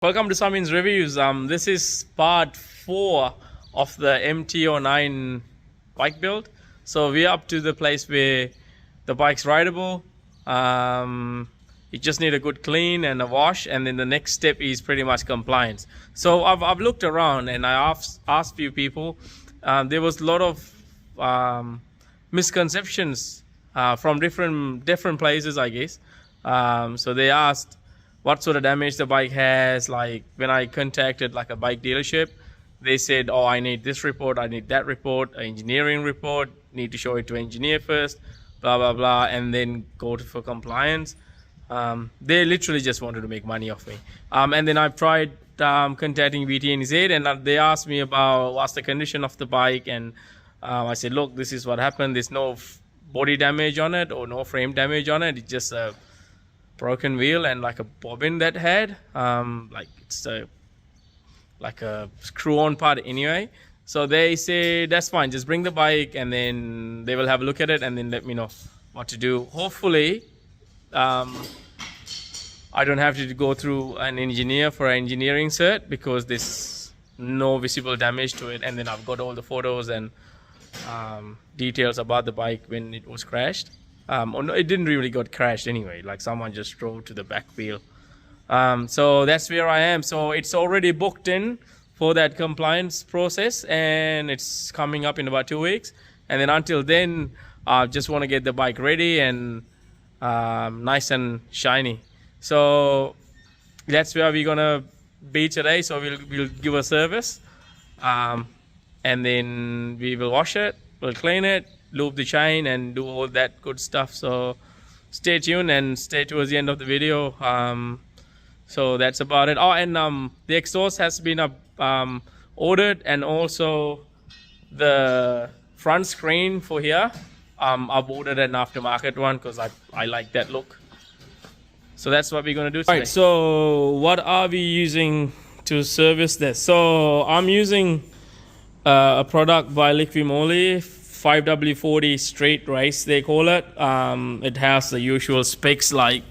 Welcome to Samin's Reviews. This is part 4 of the Mt-09 bike build. So we're up to the place where the bike's rideable. You just need a good clean and a wash, and then the next step is pretty much compliance. So I've looked around and I asked few people. There was a lot of misconceptions from different places, I guess. So they asked what sort of damage the bike has. Like when I contacted like a bike dealership, they said, oh, I need this report, I need that report, an engineering report, need to show it to engineer first, blah blah blah, and then go for compliance. They literally just wanted to make money off me. And then I've tried contacting VTNZ, and they asked me about what's the condition of the bike, and I said, look, this is what happened. There's no body damage on it or no frame damage on it. It's just a broken wheel and like a bobbin that had like it's like a screw-on part anyway. So they say that's fine, just bring the bike and then they will have a look at it and then let me know what to do. Hopefully I don't have to go through an engineer for an engineering cert, because there's no visible damage to it, and then I've got all the photos and details about the bike when it was crashed. Or no, it didn't really got crashed anyway, like someone just drove to the back wheel. So that's where I am. So it's already booked in for that compliance process, and it's coming up in about 2 weeks. And then until then, I just want to get the bike ready and nice and shiny. So that's where we're gonna be today. So we'll give a service, and then we will wash it, we'll clean it, lube the chain, and do all that good stuff. So stay tuned and stay towards the end of the video. So that's about it. Oh, and the exhaust has been ordered, and also the front screen for here, I've ordered an aftermarket one because I like that look. So that's what we're going to do today. All right, so what are we using to service this? So I'm using a product by Liqui-Moly, 5W40 straight race they call it. It has the usual specs like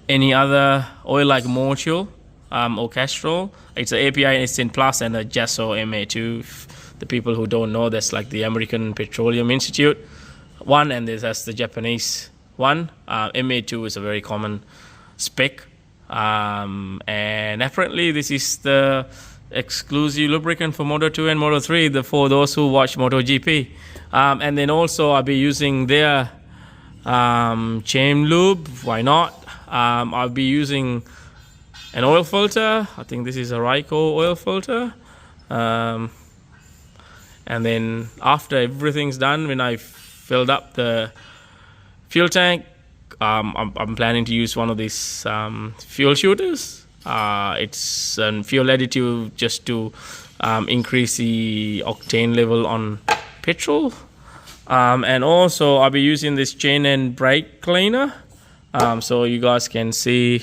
any other oil, like Motul or Castrol. It's an API S10 Plus and a Jasso MA2. The people who don't know, that's like the American Petroleum Institute one, and that's the Japanese one. MA2 is a very common spec, and apparently this is the exclusive lubricant for Moto2 and Moto3, for those who watch MotoGP. And then also I'll be using their chain lube. Why not? I'll be using an oil filter. I think this is a Ryco oil filter. And then after everything's done, when I filled up the fuel tank, I'm planning to use one of these fuel shooters. It's a fuel additive just to increase the octane level on petrol. And also I'll be using this chain and brake cleaner, so you guys can see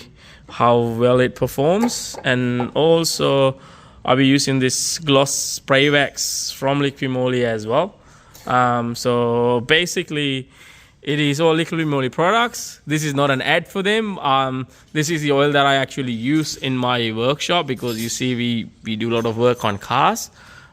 how well it performs. And also I'll be using this gloss spray wax from Liqui-Moly as well. So basically it is all Liqui-Moly products. This is not an ad for them. This is the oil that I actually use in my workshop, because you see we do a lot of work on cars.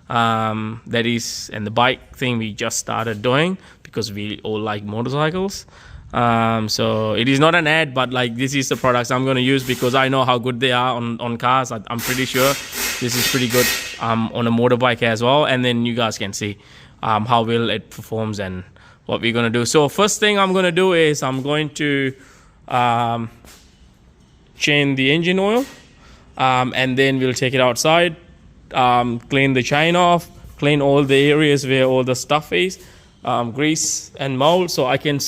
That is, and the bike thing we just started doing because we all like motorcycles. So it is not an ad, but like this is the products I'm going to use because I know how good they are on cars. I'm pretty sure this is pretty good on a motorbike as well. And then you guys can see how well it performs and what we're going to do. So first thing I'm going to do is I'm going to chain the engine oil, and then we'll take it outside, clean the chain off, clean all the areas where all the stuff is, grease and mold, so I can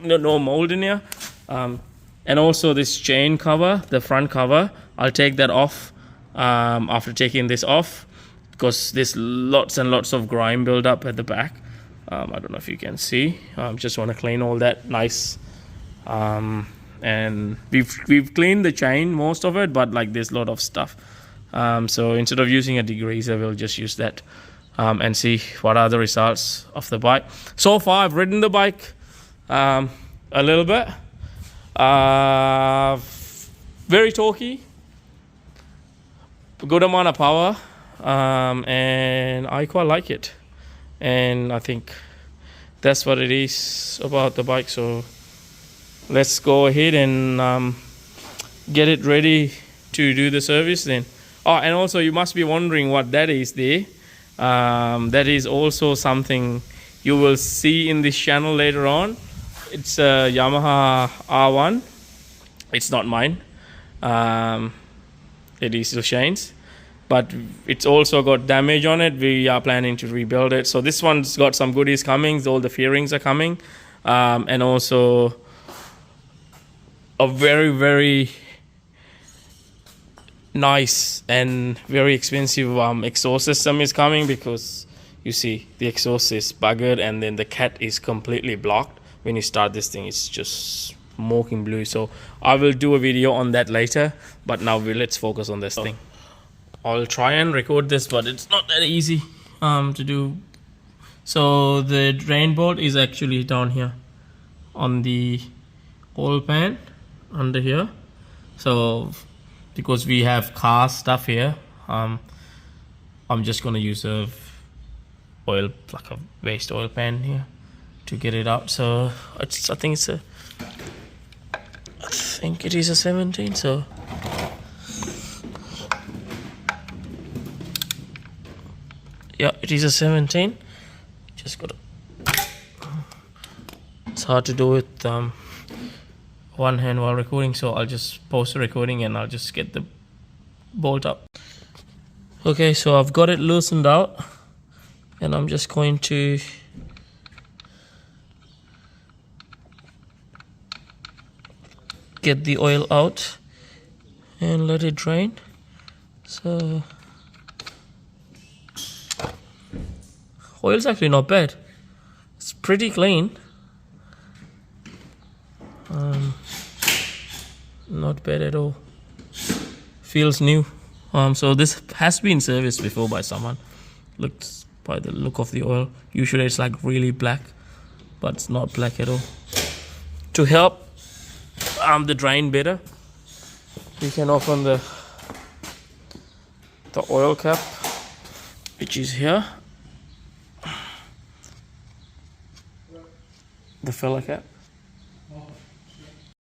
no mold in here. And also this chain cover, the front cover, I'll take that off after taking this off, because there's lots and lots of grime build up at the back. I don't know if you can see. Just want to clean all that nice. And we've cleaned the chain, most of it, but like there's a lot of stuff. So instead of using a degreaser, we'll just use that and see what are the results of the bike. So far I've ridden the bike a little bit. Very torquey. good amount of power, and I quite like it. And I think that's what it is about the bike. So let's go ahead and get it ready to do the service then. Oh, and also you must be wondering what that is there. That is also something you will see in this channel later on. It's a Yamaha R1. It's not mine. It is Shane's, but it's also got damage on it. We are planning to rebuild it. So this one's got some goodies coming. All the fairings are coming, and also a very, very nice and very expensive exhaust system is coming, because you see the exhaust is buggered and then the cat is completely blocked. When you start this thing, it's just smoking blue. So I will do a video on that later, but now let's focus on this thing. I'll try and record this, but it's not that easy to do. So the drain bolt is actually down here on the oil pan under here. So because we have car stuff here, I'm just gonna use a oil, like a waste oil pan here, to get it out. So I think it is a 17. So yeah, it is a 17. Just gotta. It's hard to do with one hand while recording, so I'll just pause the recording and I'll just get the bolt up. Okay, so I've got it loosened out, and I'm just going to get the oil out and let it drain. So oil's actually not bad. It's pretty clean. Not bad at all. Feels new. So this has been serviced before by someone. Looks by the look of the oil. Usually it's like really black, but it's not black at all. To help the drain better, you can open the oil cap, which is here, the filler cap.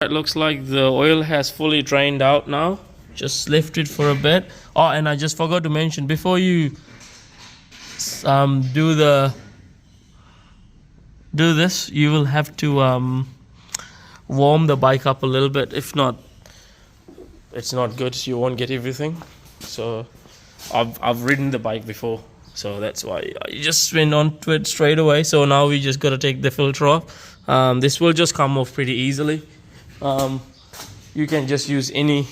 It looks like the oil has fully drained out now. Just left it for a bit. Oh, and I just forgot to mention, before you do this, you will have to warm the bike up a little bit. If not, it's not good. You won't get everything. So I've ridden the bike before, so that's why I just went on to it straight away. So now we just got to take the filter off. This will just come off pretty easily. You can just use any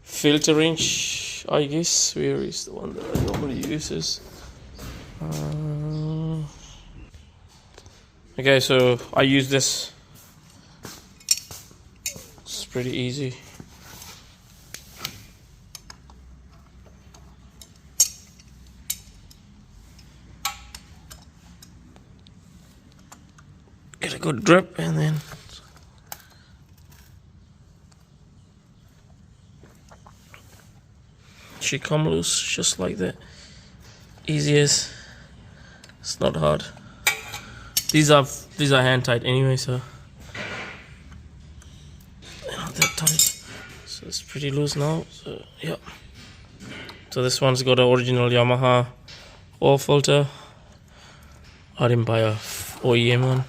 filter wrench, I guess. Where is the one that I normally use? Okay, so I use this. It's pretty easy. Get a good drip, and then she come loose just like that. Easy as. It's not hard. These are hand tight anyway, so they're not that tight. So it's pretty loose now. So yeah. So this one's got an original Yamaha oil filter. I didn't buy a OEM one,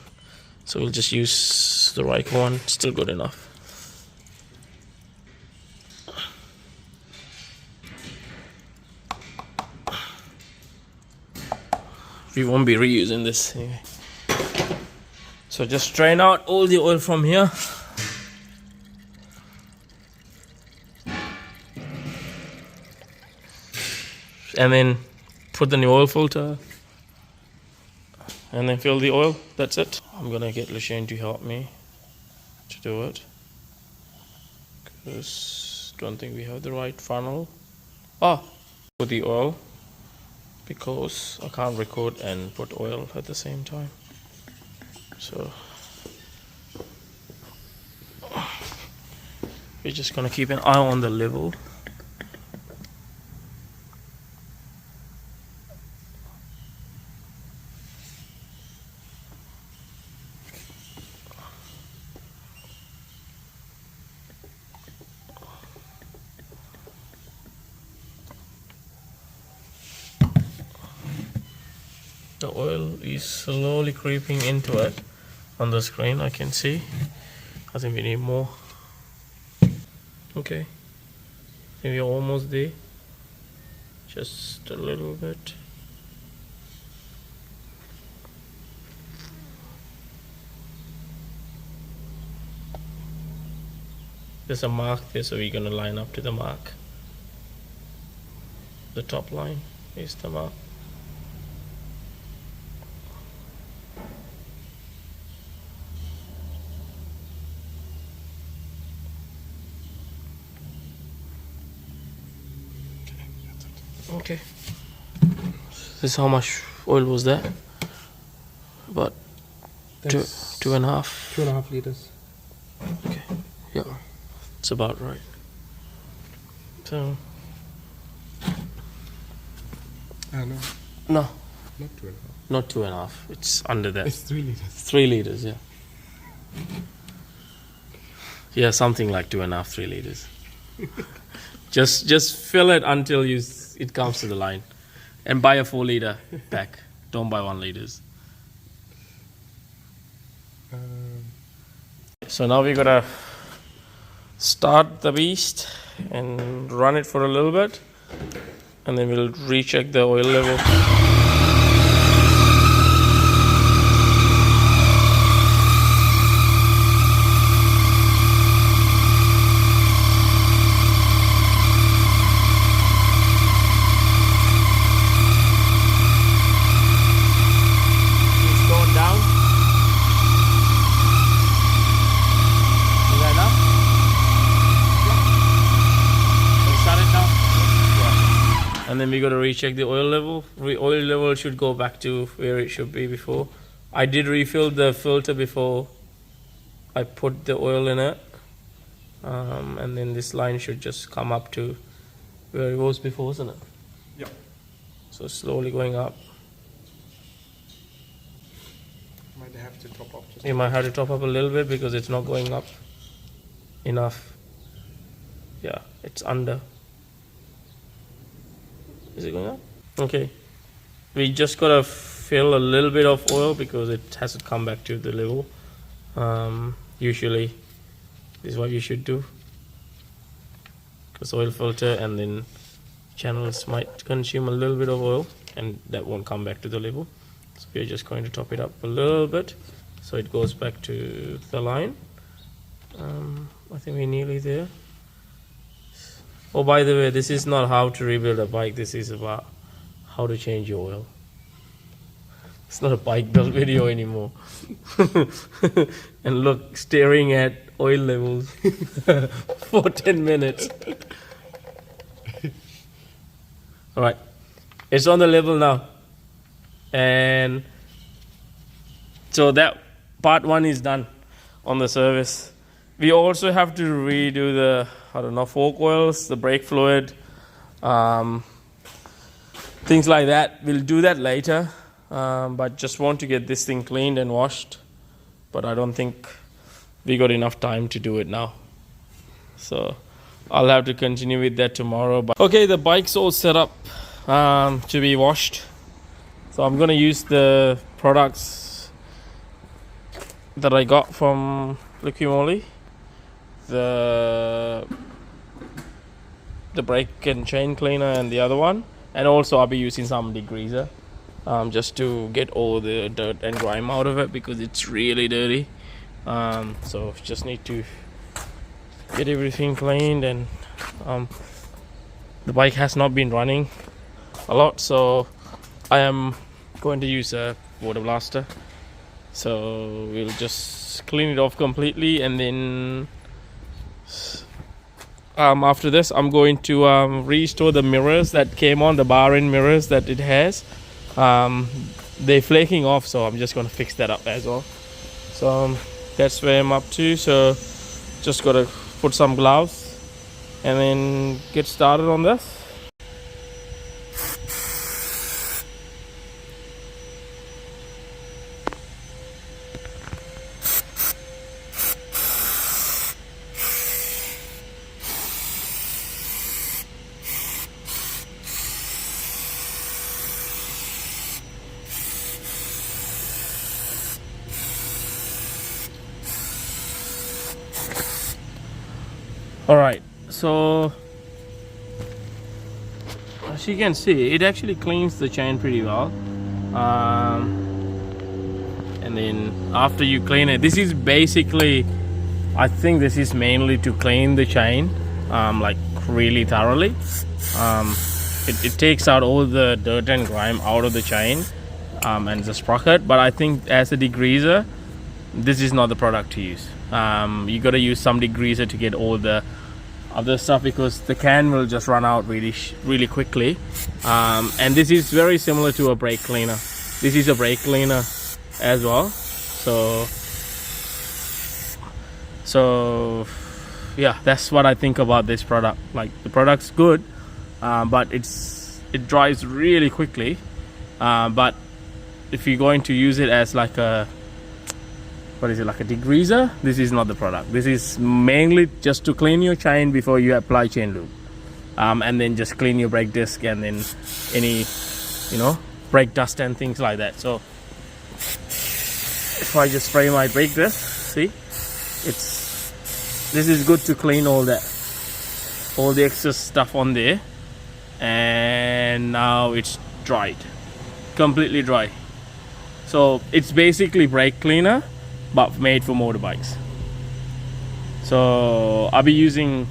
so we'll just use the Ryko one. Still good enough. We won't be reusing this anyway. So just drain out all the oil from here. And then put the new oil filter. And then fill the oil. That's it. I'm gonna get Lucian to help me to do it, because I don't think we have the right funnel. Put the oil, because I can't record and put oil at the same time. So we're just gonna keep an eye on the level. The oil is slowly creeping into it on the screen, I can see. I think we need more. Okay, I think we're almost there. Just a little bit. There's a mark there, so we're gonna line up to the mark. The top line is the mark. Okay. This is how much oil was that? About two and a half. 2.5 liters. Okay. Yeah. It's about right. So. No. No. Not 2.5. Not 2.5. It's under that. It's 3 liters. 3 liters. Yeah. Yeah, something like 2.5, 3 liters. Just fill it until it comes to the line, and buy a 4 liter pack. Don't buy 1 liters. So now we gotta start the beast and run it for a little bit, and then we'll recheck the oil level. And then we got to recheck the oil level. Oil level should go back to where it should be before. I did refill the filter before I put the oil in it, and then this line should just come up to where it was before, isn't it? Yeah. So slowly going up. Might have to top up. You might have to top up a little bit because it's not going up enough. Yeah, it's under. Is it going up? Okay. We just gotta fill a little bit of oil because it has to come back to the level. Usually, this is what you should do. Because oil filter and then channels might consume a little bit of oil and that won't come back to the level. So we're just going to top it up a little bit so it goes back to the line. I think we're nearly there. Oh, by the way, this is not how to rebuild a bike. This is about how to change your oil. It's not a bike build video anymore. And look, staring at oil levels for 10 minutes. All right, it's on the level now. And so that part 1 is done on the service. We also have to redo the, fork oils, the brake fluid, things like that. We'll do that later, but just want to get this thing cleaned and washed. But I don't think we got enough time to do it now. So I'll have to continue with that tomorrow. But okay, the bike's all set up to be washed. So I'm going to use the products that I got from Liquimoli. The brake and chain cleaner and the other one, and also I'll be using some degreaser just to get all the dirt and grime out of it because it's really dirty. So just need to get everything cleaned, and the bike has not been running a lot, so I am going to use a water blaster. So we'll just clean it off completely, and then after this I'm going to restore the mirrors that came on, the bar end mirrors that it has. They're flaking off, so I'm just going to fix that up as well. So that's where I'm up to. So just got to put some gloves and then get started on this. All right, so as you can see, it actually cleans the chain pretty well. And then after you clean it, this is basically, I think this is mainly to clean the chain like really thoroughly. It takes out all the dirt and grime out of the chain and the sprocket, but I think as a degreaser, this is not the product to use. You got to use some degreaser to get all the other stuff, because the can will just run out really quickly. And this is very similar to a brake cleaner. This is a brake cleaner as well. So yeah, that's what I think about this product. Like, the product's good, but it dries really quickly. But if you're going to use it as like a, what is it, like a degreaser, this is not the product. This is mainly just to clean your chain before you apply chain lube, and then just clean your brake disc and then any, brake dust and things like that. So if I just spray my brake disc, see, this is good to clean all the excess stuff on there. And now it's dried, completely dry. So it's basically brake cleaner but made for motorbikes. So I'll be using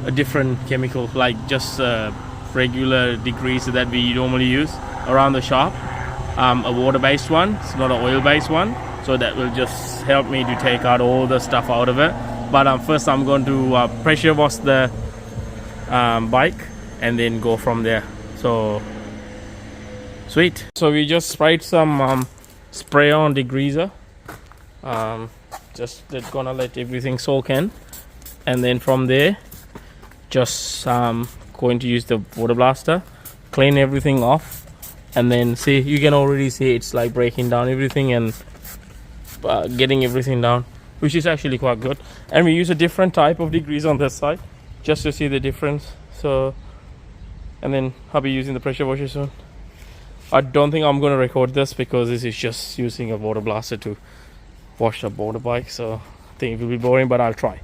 a different chemical, like just a regular degreaser that we normally use around the shop, a water-based one. It's not an oil-based one, so that will just help me to take out all the stuff out of it. But first I'm going to pressure wash the bike and then go from there. So sweet. So we just sprayed some spray on degreaser. Just gonna let everything soak in, and then from there just going to use the water blaster, clean everything off, and then see, you can already see it's like breaking down everything and getting everything down, which is actually quite good. And we use a different type of degreaser on this side just to see the difference. So, and then I'll be using the pressure washer soon. I don't think I'm going to record this because this is just using a water blaster to wash a motorbike, so I think it will be boring, but I'll try.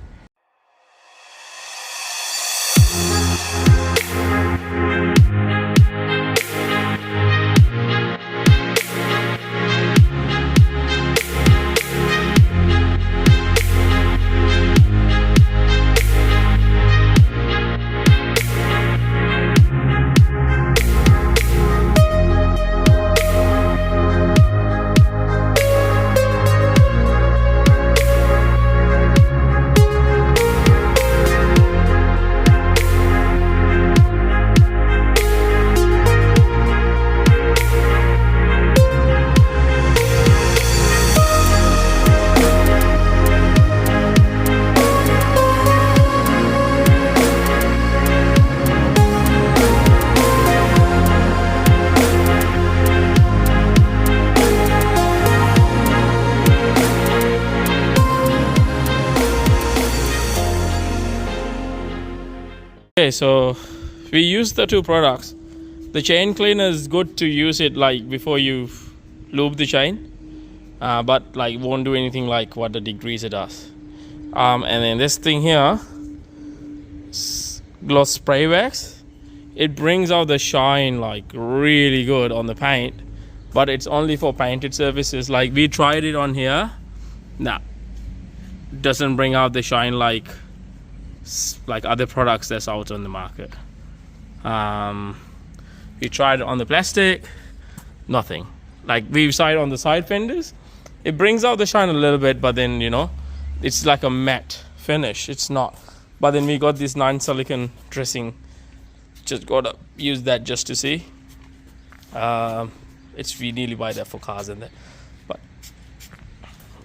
Okay, so we use the two products. The chain cleaner is good to use it like before you lube the chain, but like won't do anything like what the degreaser does. And then this thing here, gloss spray wax, it brings out the shine like really good on the paint, but it's only for painted surfaces. Like we tried it on here, nah, doesn't bring out the shine like other products that's out on the market. We tried it on the plastic, nothing. Like we've tried on the side fenders, it brings out the shine a little bit, but then it's like a matte finish. It's not. But then we got this non-silicone dressing, just gotta use that just to see. It's we nearly buy that for cars and that, but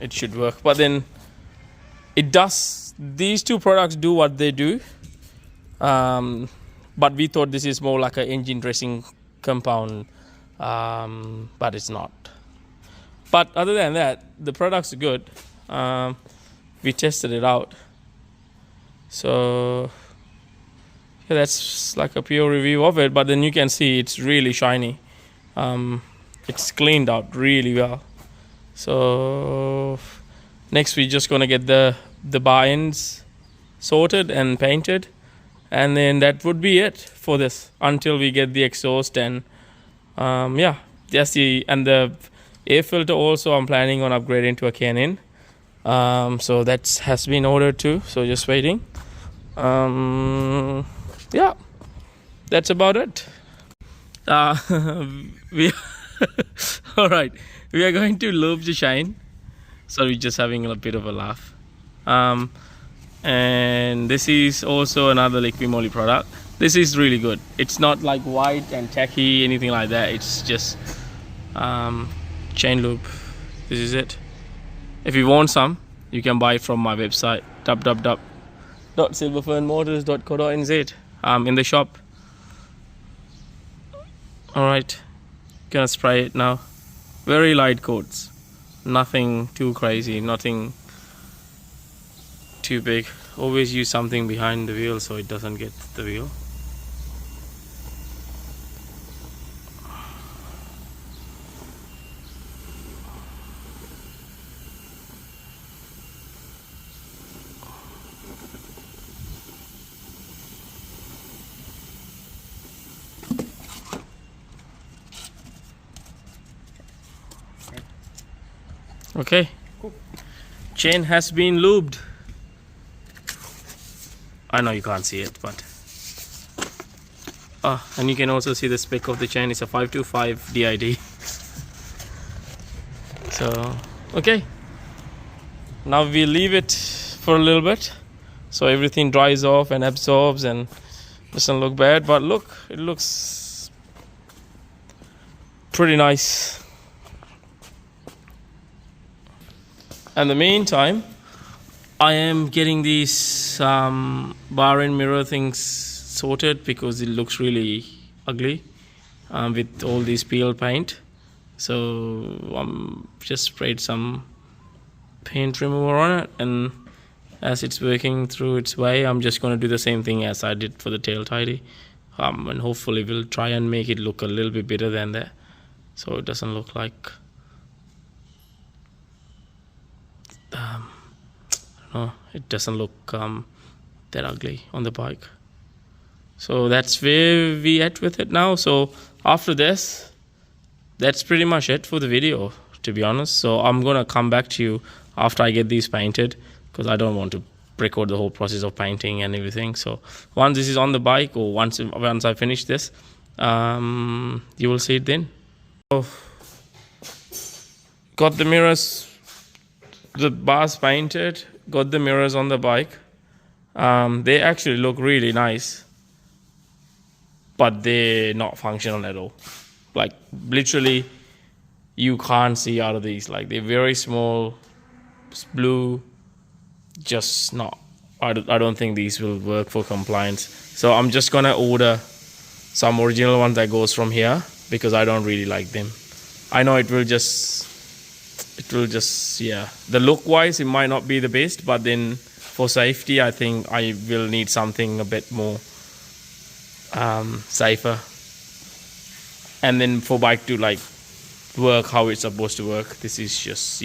it should work. But then it does, these two products do what they do, but we thought this is more like an engine dressing compound, but it's not. But other than that, the products are good. We tested it out, so yeah, that's like a pure review of it. But then you can see it's really shiny. It's cleaned out really well. So next we're just gonna get the bar ends sorted and painted, and then that would be it for this until we get the exhaust and yeah, just the air filter also I'm planning on upgrading to a Canon. So that has been ordered too, so just waiting. Yeah, that's about it. We all right, we are going to lube the shine, so we're just having a bit of a laugh. And this is also another liquid moly product. This is really good. It's not like white and tacky, anything like that. It's just chain lube. This is it. If you want some, you can buy it from my website www.silverfernmotors.co.nz, in the shop. Alright, gonna spray it now. Very light coats, nothing too crazy, nothing too big. Always use something behind the wheel so it doesn't get the wheel. Okay, Cool. chain has been lubed. I know you can't see it, but and you can also see the spec of the chain. It's a 525 DID. So okay, now we leave it for a little bit so everything dries off and absorbs and doesn't look bad, but look, it looks pretty nice. In the meantime, I am getting these bar and mirror things sorted because it looks really ugly with all this peel paint. So I'm just sprayed some paint remover on it, and as it's working through its way, I'm just going to do the same thing as I did for the tail tidy, and hopefully we'll try and make it look a little bit better than that, so it doesn't look like it doesn't look that ugly on the bike. So that's where we at with it now. So after this, that's pretty much it for the video, to be honest. So I'm gonna come back to you after I get these painted, because I don't want to record the whole process of painting and everything. So once this is on the bike, or once I finish this, you will see it then. So got the mirrors, the bars painted, got the mirrors on the bike. They actually look really nice, but they're not functional at all. Like literally you can't see out of these. Like they're very small, blue, just not, I don't think these will work for compliance. So I'm just gonna order some original ones that goes from here, because I don't really like them. I know it will just, yeah, the look wise it might not be the best, but then for safety I think I will need something a bit more safer, and then for bike to like work how it's supposed to work, this is just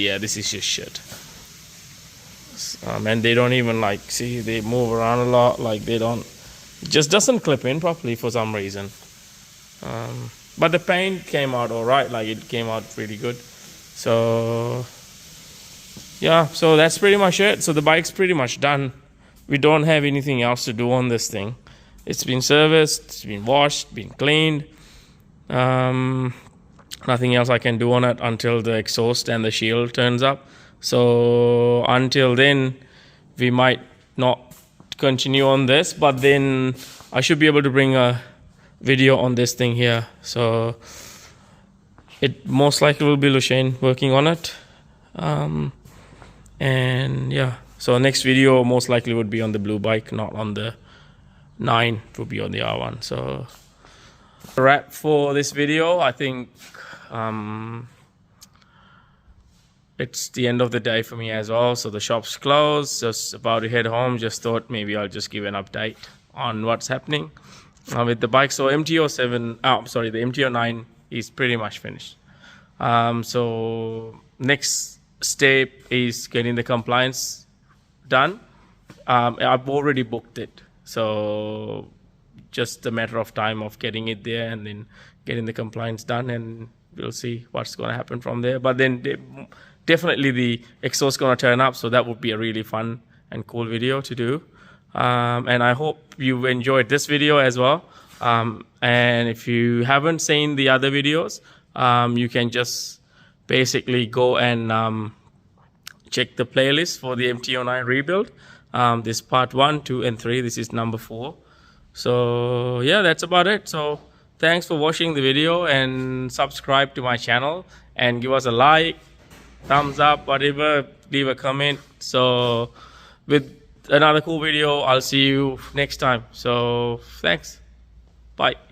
shit. And they don't even like, see, they move around a lot, like they don't, it just doesn't clip in properly for some reason. But the paint came out alright, like it came out really good. So yeah, so that's pretty much it. So the bike's pretty much done. We don't have anything else to do on this thing. It's been serviced, it's been washed, been cleaned. Nothing else I can do on it until the exhaust and the shield turns up. So until then, we might not continue on this, but then I should be able to bring a video on this thing here. So it most likely will be Lushane working on it. And yeah, so next video most likely would be on the blue bike, not on the 9, it would be on the R1. So a wrap for this video. I think it's the end of the day for me as well, so the shop's closed, just about to head home. Just thought maybe I'll just give an update on what's happening with the bike. So the Mt-09 is pretty much finished. So next step is getting the compliance done. I've already booked it, so just a matter of time of getting it there and then getting the compliance done, and we'll see what's going to happen from there. But then definitely the exhaust going to turn up, so that would be a really fun and cool video to do. And I hope you enjoyed this video as well. And if you haven't seen the other videos, you can just basically go and check the playlist for the Mt-09 rebuild. This part 1, 2 and 3. This is number 4. So yeah, that's about it. So thanks for watching the video, and subscribe to my channel and give us a like, thumbs up, whatever, leave a comment. So with another cool video, I'll see you next time. So thanks, bye.